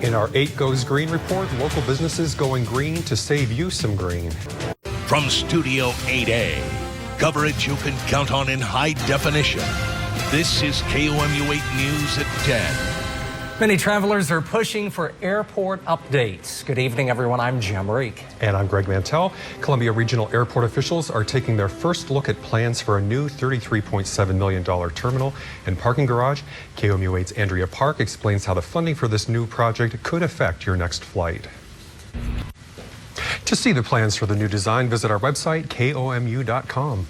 In our 8 Goes Green report, local businesses going green to save you some green. From Studio 8A, coverage you can count on in high definition. This is KOMU 8 News at 10. Many travelers are pushing for airport updates. Good evening, everyone. I'm Jim Reek. And I'm Greg Mantell. Columbia Regional Airport officials are taking their first look at plans for a new $33.7 million terminal and parking garage. KOMU 8's Andrea Park explains how the funding for this new project could affect your next flight. To see the plans for the new design, visit our website, KOMU.com.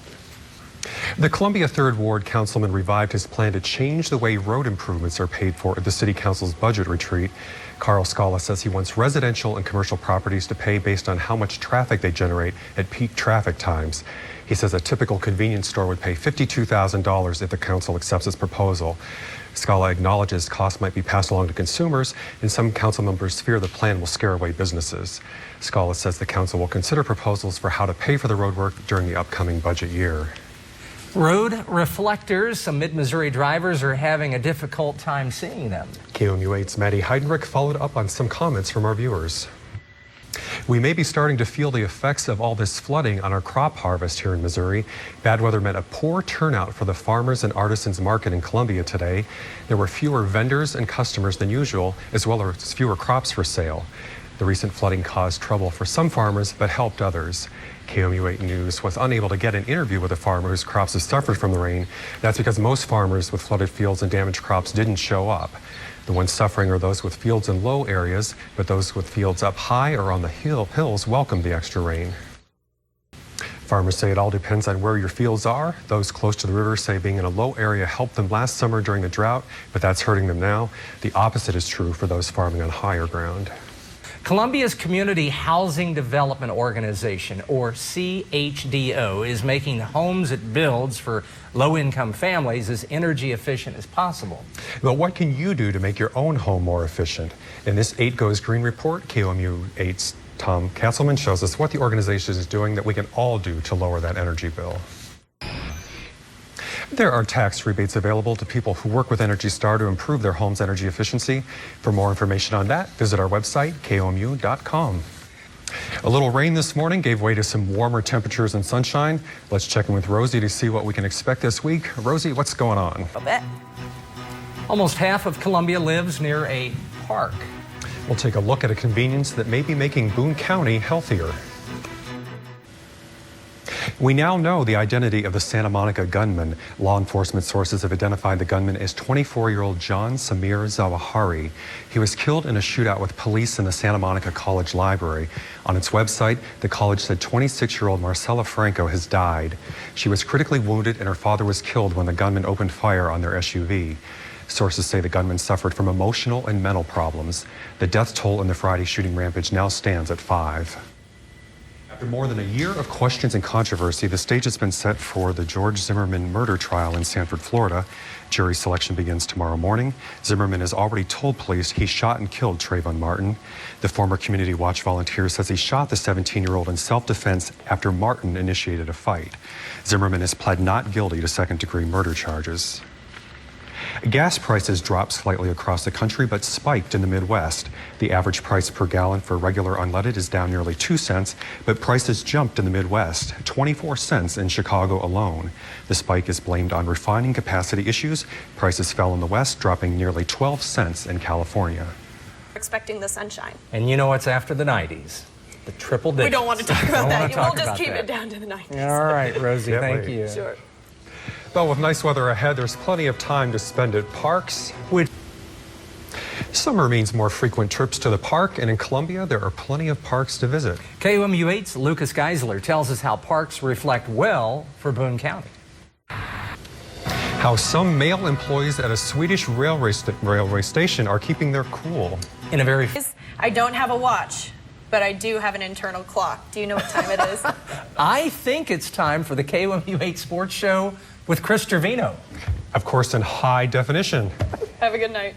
The Columbia 3rd Ward councilman revived his plan to change the way road improvements are paid for at the City Council's budget retreat. Carl Scala says he wants residential and commercial properties to pay based on how much traffic they generate at peak traffic times. He says a typical convenience store would pay $52,000 if the council accepts his proposal. Scala acknowledges costs might be passed along to consumers, and some council members fear the plan will scare away businesses. Scala says the council will consider proposals for how to pay for the road work during the upcoming budget year. Road reflectors. Some mid-Missouri drivers are having a difficult time seeing them. KOMU 8's Maddie Heidenreich followed up on some comments from our viewers. We may be starting to feel the effects of all this flooding on our crop harvest here in Missouri. Bad weather meant a poor turnout for the Farmers and Artisans Market in Columbia today. There were fewer vendors and customers than usual, as well as fewer crops for sale. The recent flooding caused trouble for some farmers, but helped others. KOMU 8 News was unable to get an interview with a farmer whose crops have suffered from the rain. That's because most farmers with flooded fields and damaged crops didn't show up. The ones suffering are those with fields in low areas, but those with fields up high or on the hills welcome the extra rain. Farmers say it all depends on where your fields are. Those close to the river say being in a low area helped them last summer during the drought, but that's hurting them now. The opposite is true for those farming on higher ground. Columbia's Community Housing Development Organization, or CHDO, is making homes it builds for low-income families as energy efficient as possible. But what can you do to make your own home more efficient? In this 8 Goes Green report, KOMU 8's Tom Castleman shows us what the organization is doing that we can all do to lower that energy bill. There are tax rebates available to people who work with Energy Star to improve their home's energy efficiency. For more information on that, visit our website, KOMU.com. A little rain this morning gave way to some warmer temperatures and sunshine. Let's check in with Rosie to see what we can expect this week. Rosie, what's going on? A bit. Almost half of Columbia lives near a park. We'll take a look at a convenience that may be making Boone County healthier. We now know the identity of the Santa Monica gunman. Law enforcement sources have identified the gunman as 24-year-old John Samir Zawahiri. He was killed in a shootout with police in the Santa Monica College library. On its website, the college said 26-year-old Marcella Franco has died. She was critically wounded and her father was killed when the gunman opened fire on their SUV. Sources say the gunman suffered from emotional and mental problems. The death toll in the Friday shooting rampage now stands at 5. After more than a year of questions and controversy, the stage has been set for the George Zimmerman murder trial in Sanford, Florida. Jury selection begins tomorrow morning. Zimmerman has already told police he shot and killed Trayvon Martin. The former Community Watch volunteer says he shot the 17-year-old in self-defense after Martin initiated a fight. Zimmerman has pled not guilty to second-degree murder charges. Gas prices dropped slightly across the country, but spiked in the Midwest. The average price per gallon for regular unleaded is down nearly 2 cents, but prices jumped in the Midwest, 24 cents in Chicago alone. The spike is blamed on refining capacity issues. Prices fell in the West, dropping nearly 12 cents in California. We're expecting the sunshine. And you know what's after the 90s? The triple digits. We don't want to talk about that. We'll just keep it down to the 90s. All right, Rosie, thank you. Sure. Well, with nice weather ahead, there's plenty of time to spend at parks. Summer means more frequent trips to the park, and in Columbia, there are plenty of parks to visit. KOMU 8's Lucas Geisler tells us how parks reflect well for Boone County. How some male employees at a Swedish railway station are keeping their cool. In a very... I don't have a watch, but I do have an internal clock. Do you know what time it is? I think it's time for the KOMU 8 Sports Show with Chris Trevino. Of course, in high definition. Have a good night.